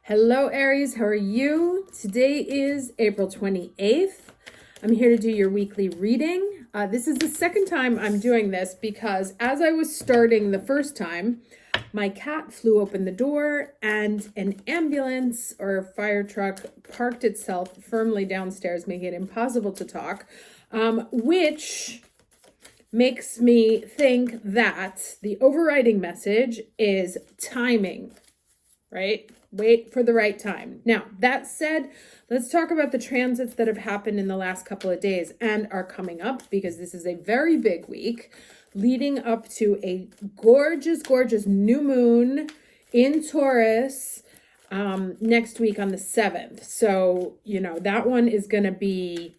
Hello, Aries. How are you? Today is April 28th. I'm here to do your weekly reading. This is the second time I'm doing this because as I was starting the first time, my cat flew open the door and an ambulance or fire truck parked itself firmly downstairs, making it impossible to talk, which makes me think that the overriding message is timing, right? Wait for the right time. Now, that said, let's talk about the transits that have happened in the last couple of days and are coming up, because this is a very big week leading up to a gorgeous, gorgeous new moon in Taurus next week on the 7th. So, that one is going to be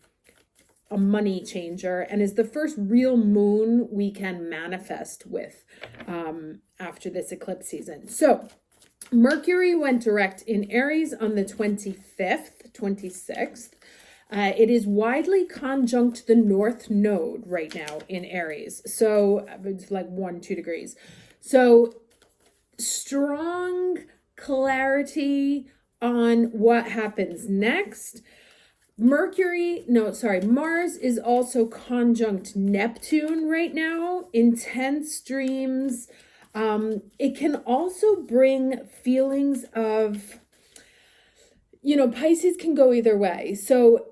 a money changer and is the first real moon we can manifest with after this eclipse season. So, Mercury went direct in Aries on the 25th, 26th. It is widely conjunct the North Node right now in Aries. So it's like 1-2 degrees. So strong clarity on what happens next. Mars is also conjunct Neptune right now. Intense dreams. It can also bring feelings of, Pisces can go either way. So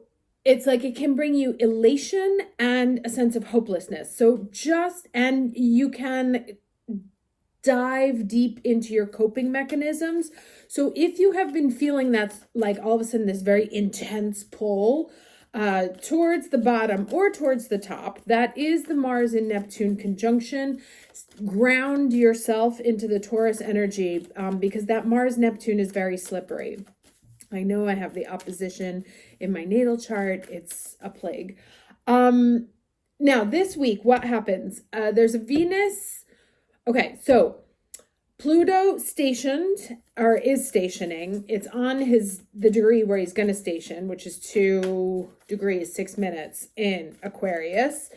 it's like it can bring you elation and a sense of hopelessness. And you can dive deep into your coping mechanisms. So if you have been feeling that's like all of a sudden this very intense pull towards the bottom or towards the top, that is the Mars and Neptune conjunction. Ground yourself into the Taurus energy because that Mars Neptune is very slippery. I know I have the opposition in my natal chart. It's a plague. Now this week, what happens? There's a Venus. Okay, so Pluto is stationing. It's on the degree where he's going to station, which is 2 degrees, 6 minutes in Aquarius.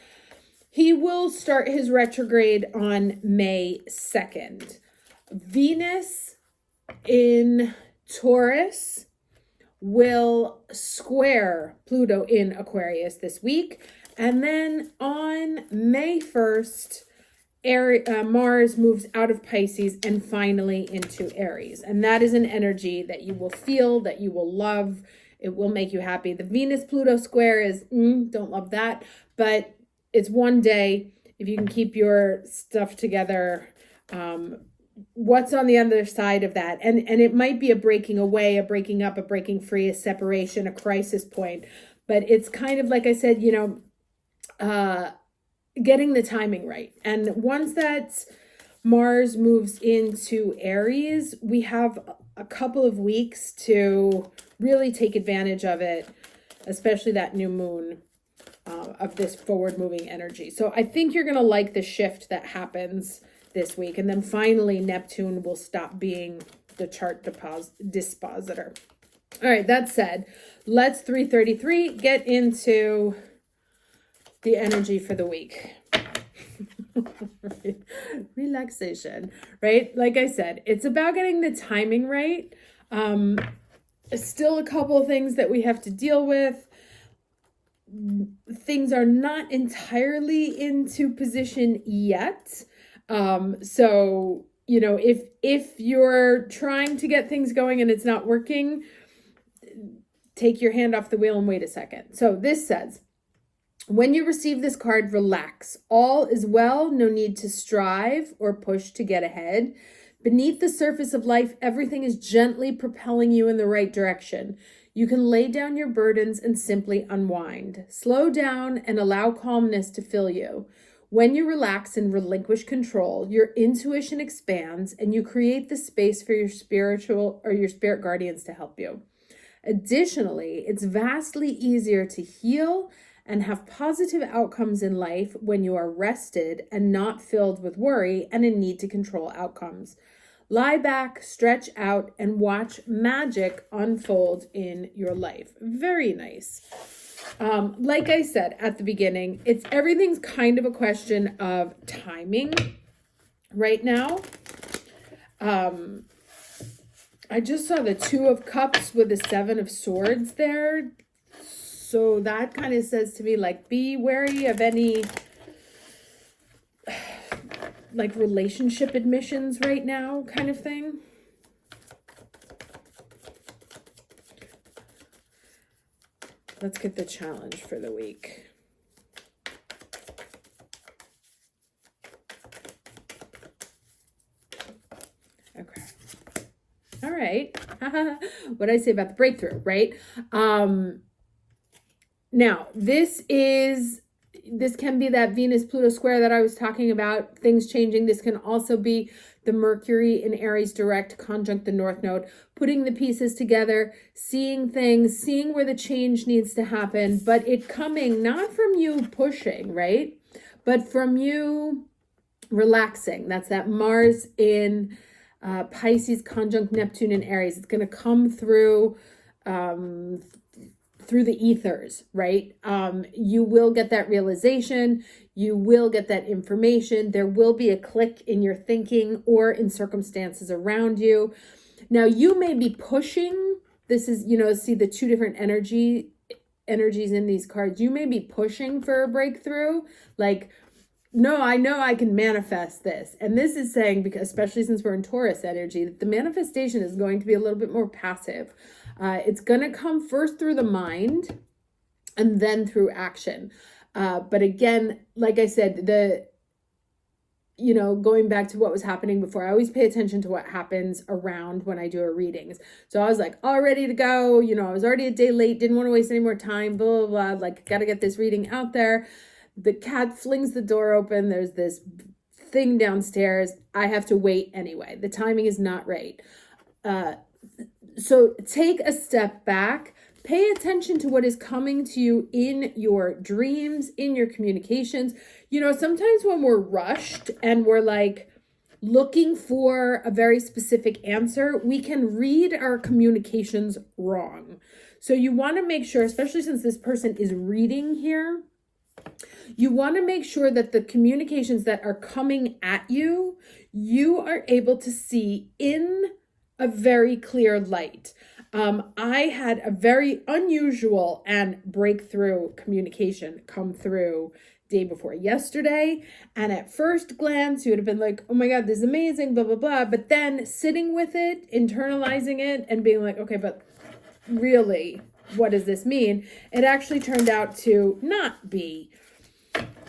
He will start his retrograde on May 2nd. Venus in Taurus will square Pluto in Aquarius this week. And then on May 1st, Mars moves out of Pisces and finally into Aries. And that is an energy that you will feel, that you will love. It will make you happy. The Venus-Pluto square is, don't love that. But it's one day. If you can keep your stuff together, what's on the other side of that? And it might be a breaking away, a breaking up, a breaking free, a separation, a crisis point. But it's kind of, like I said, getting the timing right. And once that Mars moves into Aries, we have a couple of weeks to really take advantage of it, especially that new moon of this forward moving energy. So I think you're going to like the shift that happens this week. And then finally, Neptune will stop being the chart dispositor. All right, that said, let's 333 get into the energy for the week. Relaxation, right? Like I said, it's about getting the timing right. Still a couple of things that we have to deal with. Things are not entirely into position yet. So, if you're trying to get things going and it's not working, take your hand off the wheel and wait a second. So this says, when you receive this card, relax. All is well. No need to strive or push to get ahead. Beneath the surface of life, everything is gently propelling you in the right direction. You can lay down your burdens and simply unwind. Slow down and allow calmness to fill you. When you relax and relinquish control, your intuition expands and you create the space for your spirit guardians to help you. Additionally, it's vastly easier to heal and have positive outcomes in life when you are rested and not filled with worry and a need to control outcomes. Lie back, stretch out, and watch magic unfold in your life. Very nice. Like I said at the beginning, everything's kind of a question of timing right now. I just saw the Two of Cups with the Seven of Swords there. So that kind of says to me, like, be wary of any, like, relationship admissions right now kind of thing. Let's get the challenge for the week. Okay. All right. What did I say about the breakthrough, right? Now, this can be that Venus-Pluto square that I was talking about, things changing. This can also be the Mercury in Aries direct conjunct the North Node, putting the pieces together, seeing things, seeing where the change needs to happen, but it coming not from you pushing, right? But from you relaxing. That's that Mars in Pisces conjunct Neptune in Aries. It's going to come through the ethers, right? You will get that realization. You will get that information. There will be a click in your thinking or in circumstances around you. Now, you may be pushing. This is, see the two different energies in these cards. You may be pushing for a breakthrough. Like, no, I know I can manifest this. And this is saying, because especially since we're in Taurus energy, that the manifestation is going to be a little bit more passive. It's going to come first through the mind and then through action. But again, like I said, going back to what was happening before, I always pay attention to what happens around when I do a readings. So I was like, all ready to go. I was already a day late, didn't want to waste any more time, blah, blah, blah. Like, got to get this reading out there. The cat flings the door open. There's this thing downstairs. I have to wait anyway. The timing is not right. So take a step back. Pay attention to what is coming to you in your dreams, in your communications. Sometimes when we're rushed and we're like looking for a very specific answer, we can read our communications wrong. So you want to make sure, especially since this person is reading here, you want to make sure that the communications that are coming at you, you are able to see in a very clear light. I had a very unusual and breakthrough communication come through day before yesterday. And at first glance, you would have been like, oh my God, this is amazing, blah, blah, blah. But then sitting with it, internalizing it, and being like, okay, but really, what does this mean? It actually turned out to not be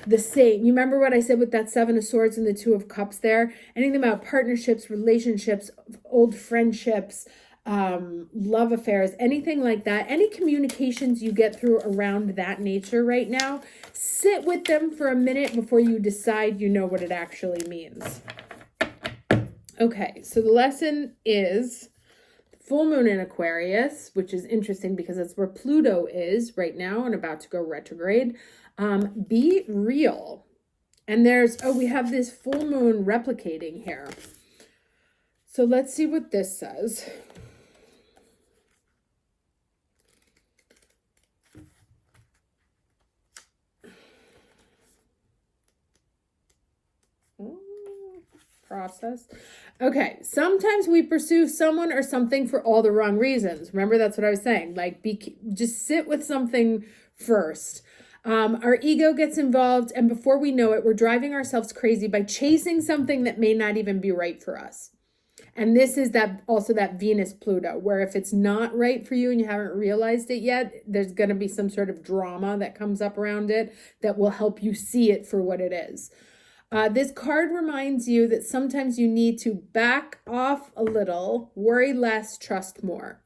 the same. You remember what I said with that Seven of Swords and the Two of Cups there? Anything about partnerships, relationships, old friendships, love affairs, anything like that, any communications you get through around that nature right now, sit with them for a minute before you decide you know what it actually means. Okay, so the lesson is full moon in Aquarius, which is interesting because that's where Pluto is right now and about to go retrograde. Be real. And we have this full moon replicating here. So let's see what this says. Process. Okay, sometimes we pursue someone or something for all the wrong reasons. Remember, that's what I was saying. Like, just sit with something first. Our ego gets involved, and before we know it, we're driving ourselves crazy by chasing something that may not even be right for us. And this is also that Venus-Pluto, where if it's not right for you and you haven't realized it yet, there's going to be some sort of drama that comes up around it that will help you see it for what it is. This card reminds you that sometimes you need to back off a little, worry less, trust more.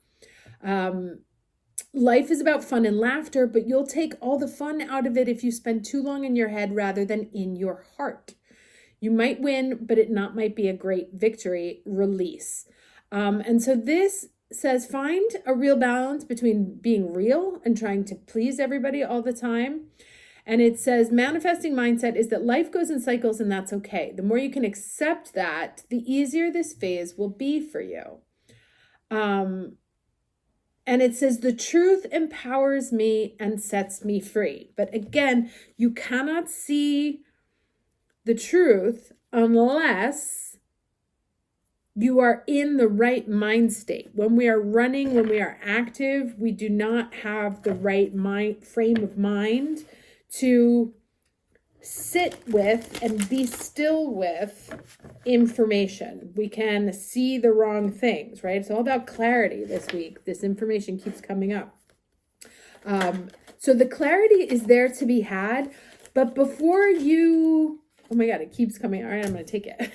Life is about fun and laughter, but you'll take all the fun out of it if you spend too long in your head rather than in your heart. You might win, but it might be a great victory. Release. And so this says find a real balance between being real and trying to please everybody all the time. And it says manifesting mindset is that life goes in cycles and that's okay. The more you can accept that, the easier this phase will be for you. And it says the truth empowers me and sets me free. But again, you cannot see the truth unless you are in the right mind state. When we are running, when we are active, we do not have the right frame of mind to sit with and be still with information. We can see the wrong things, right? It's all about clarity this week. This information keeps coming up. So the clarity is there to be had, but before you, oh my God, it keeps coming. All right, I'm going to take it.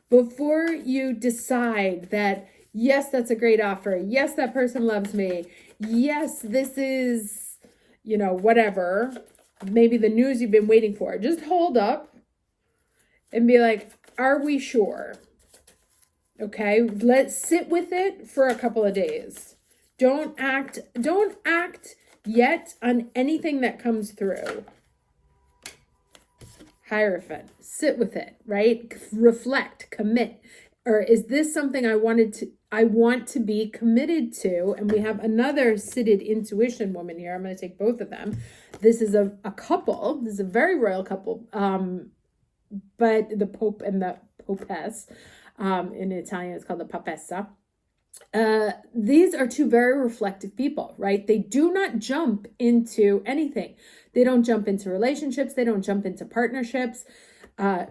Before you decide that, yes, that's a great offer. Yes, that person loves me. Yes, this is, whatever. Maybe the news you've been waiting for. Just hold up and be like, are we sure? Okay, let's sit with it for a couple of days. Don't act yet on anything that comes through. Hierophant, sit with it, right? Reflect, commit. Or is this something I want to be committed to? And we have another seated intuition woman here. I'm going to take both of them. This is a couple. This is a very royal couple. But the Pope and the Popess, in Italian, it's called the Papessa. These are two very reflective people, right? They do not jump into anything. They don't jump into relationships. They don't jump into partnerships.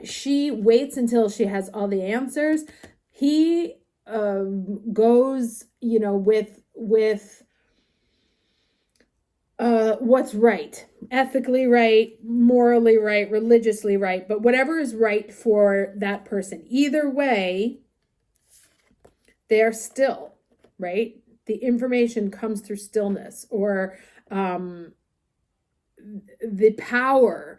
She waits until she has all the answers. He goes, with what's right, ethically right, morally right, religiously right, but whatever is right for that person. Either way, they're still, right? The information comes through stillness, or their power,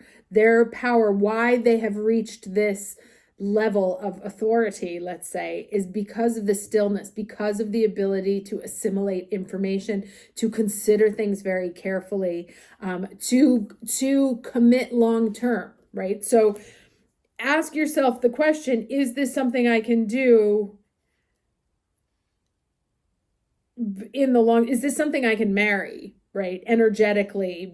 why they have reached this level of authority, let's say, is because of the stillness, because of the ability to assimilate information, to consider things very carefully, to commit long term, right? So ask yourself the question, is this something I can do in the long, is this something I can marry, right? Energetically,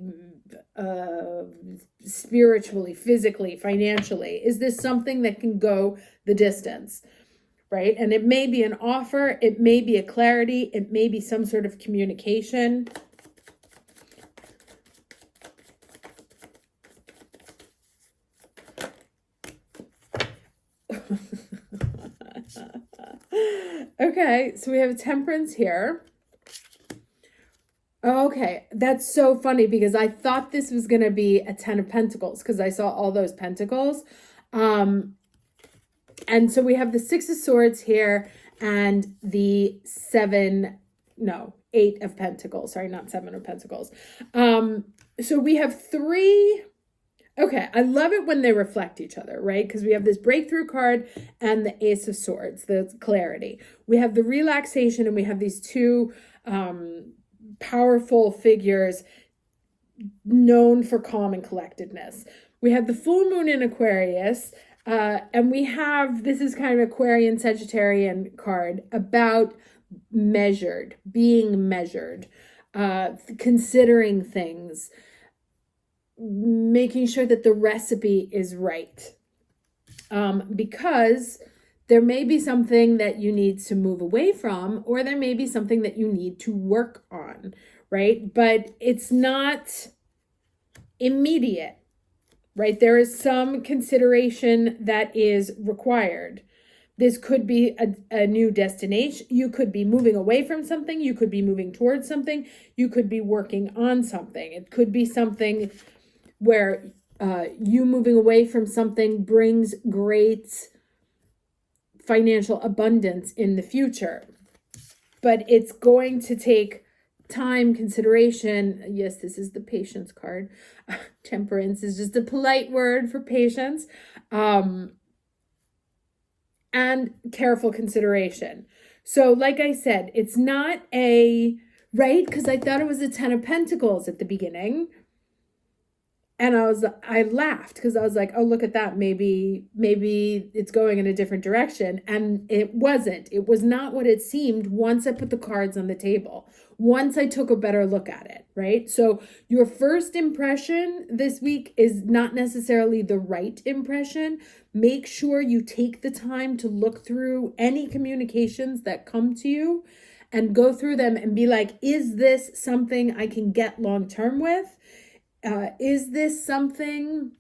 spiritually, physically, financially. Is this something that can go the distance, right? And it may be an offer, it may be a clarity, it may be some sort of communication. Okay, so we have Temperance here. Okay, that's so funny because I thought this was going to be a 10 of Pentacles because I saw all those pentacles. And so we have the 6 of Swords here and the 8 of Pentacles. Sorry, not 7 of Pentacles. So we have 3. Okay, I love it when they reflect each other, right? Because we have this breakthrough card and the Ace of Swords, the clarity. We have the relaxation and we have these two powerful figures known for calm and collectedness. We have the full moon in Aquarius, and we have, this is kind of Aquarian Sagittarian card about being measured, considering things, making sure that the recipe is right. Because there may be something that you need to move away from, or there may be something that you need to work on, right? But it's not immediate, right? There is some consideration that is required. This could be a new destination. You could be moving away from something. You could be moving towards something. You could be working on something. It could be something where you moving away from something brings great financial abundance in the future. But it's going to take time, consideration. Yes, this is the patience card. Temperance is just a polite word for patience. And careful consideration. So like I said, it's not right? Because I thought it was a 10 of Pentacles at the beginning. And I laughed because I was like, oh, look at that. Maybe it's going in a different direction. And it wasn't. It was not what it seemed once I put the cards on the table, once I took a better look at it, right? So your first impression this week is not necessarily the right impression. Make sure you take the time to look through any communications that come to you and go through them and be like, is this something I can get long term with? Is this something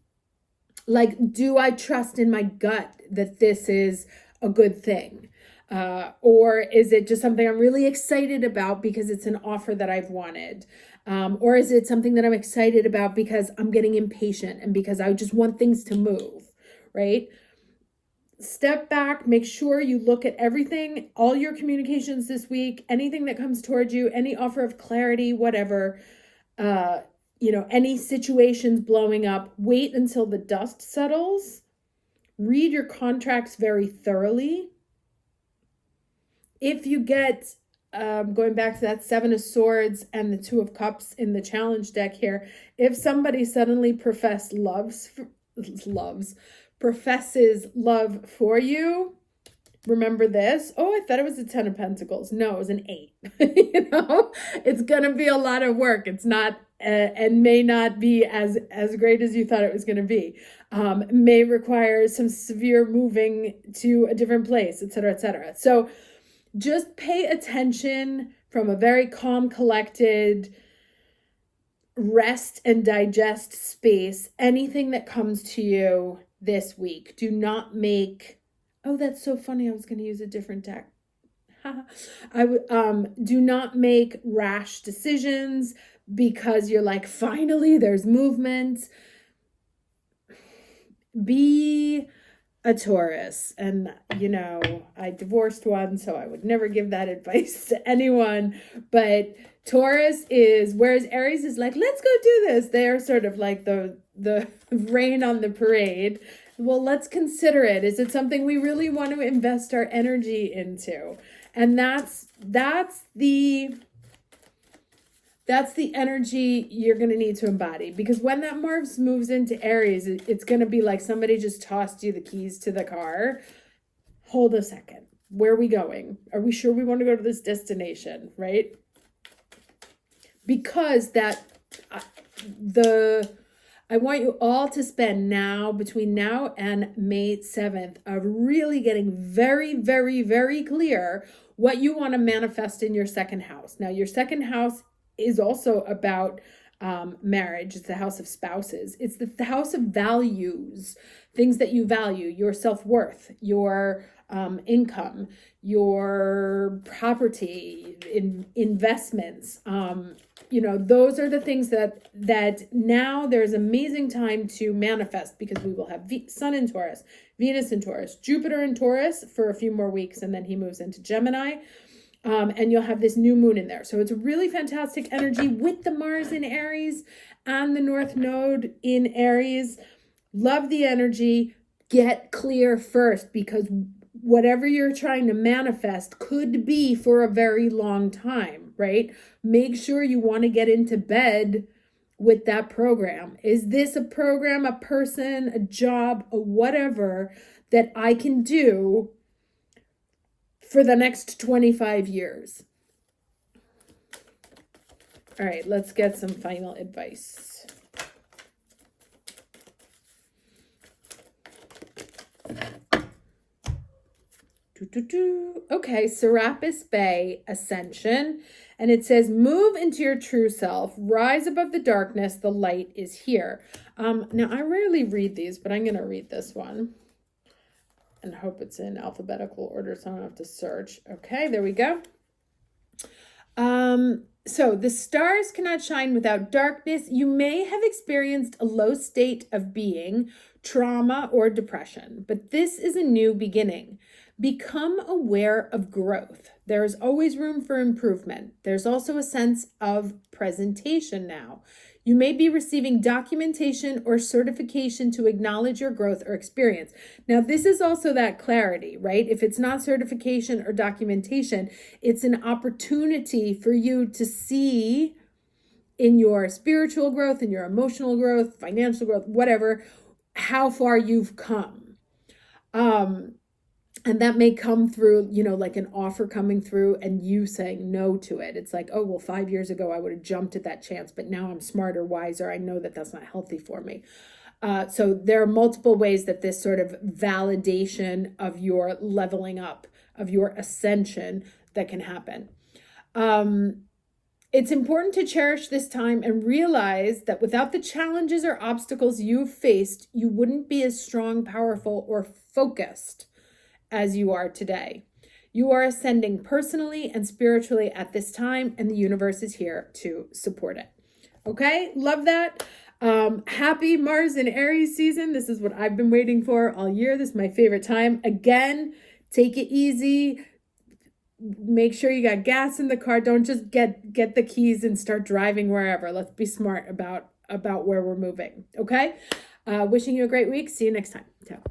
like, do I trust in my gut that this is a good thing? Or is it just something I'm really excited about because it's an offer that I've wanted? Or is it something that I'm excited about because I'm getting impatient and because I just want things to move, right? Step back, make sure you look at everything, all your communications this week, anything that comes towards you, any offer of clarity, whatever, any situations blowing up. Wait until the dust settles. Read your contracts very thoroughly. If you get, going back to that Seven of Swords and the Two of Cups in the challenge deck here, if somebody suddenly professes love for you, remember this. Oh, I thought it was a 10 of Pentacles. No, it was an 8. It's going to be a lot of work. It's not, and may not be as great as you thought it was going to be. May require some severe moving to a different place, etc., etc. So just pay attention from a very calm, collected, rest and digest space. Anything that comes to you this week, do not make, oh, that's so funny, I was going to use a different deck. Do not make rash decisions because you're like, finally there's movement. Be a Taurus. And I divorced one, so I would never give that advice to anyone, but Taurus is, whereas Aries is like, let's go do this. They're sort of like the rain on the parade. Well, let's consider it. Is it something we really want to invest our energy into? And that's the energy you're going to need to embody, because when that Mars moves into Aries, it's going to be like somebody just tossed you the keys to the car. Hold a second. Where are we going? Are we sure we want to go to this destination, right? Because I want you all to spend between now and May 7th, of really getting very, very, very clear what you want to manifest in your second house. Now, your second house is also about marriage. It's the house of spouses. It's the house of values, things that you value, your self-worth, your income, your property, investments. Those are the things that now there's amazing time to manifest, because we will have Sun in Taurus, Venus in Taurus, Jupiter in Taurus for a few more weeks, and then he moves into Gemini. And you'll have this new moon in there. So it's a really fantastic energy with the Mars in Aries and the North Node in Aries. Love the energy. Get clear first, because whatever you're trying to manifest could be for a very long time, right? Make sure you want to get into bed with that program. Is this a program, a person, a job, a whatever that I can do for the next 25 years? All right, let's get some final advice. Okay, Serapis Bay, Ascension. And it says, move into your true self, rise above the darkness, the light is here. Now, I rarely read these, but I'm going to read this one and hope it's in alphabetical order so I don't have to search. Okay, there we go. So the stars cannot shine without darkness. You may have experienced a low state of being, trauma, or depression, but this is a new beginning. Become aware of growth. There is always room for improvement. There's also a sense of presentation now. You may be receiving documentation or certification to acknowledge your growth or experience. Now, this is also that clarity, right? If it's not certification or documentation, it's an opportunity for you to see in your spiritual growth, in your emotional growth, financial growth, whatever, how far you've come. And that may come through, like an offer coming through and you saying no to it. It's like, oh, well, 5 years ago, I would have jumped at that chance, but now I'm smarter, wiser. I know that that's not healthy for me. So there are multiple ways that this sort of validation of your leveling up, of your ascension, that can happen. It's important to cherish this time and realize that without the challenges or obstacles you've faced, you wouldn't be as strong, powerful, or focused as you are today. You are ascending personally and spiritually at this time, and the universe is here to support it. Okay, love that. Happy Mars and Aries season. This is what I've been waiting for all year. This is my favorite time. Again, take it easy. Make sure you got gas in the car. Don't just get the keys and start driving wherever. Let's be smart about where we're moving. Okay? Wishing you a great week. See you next time. Ciao.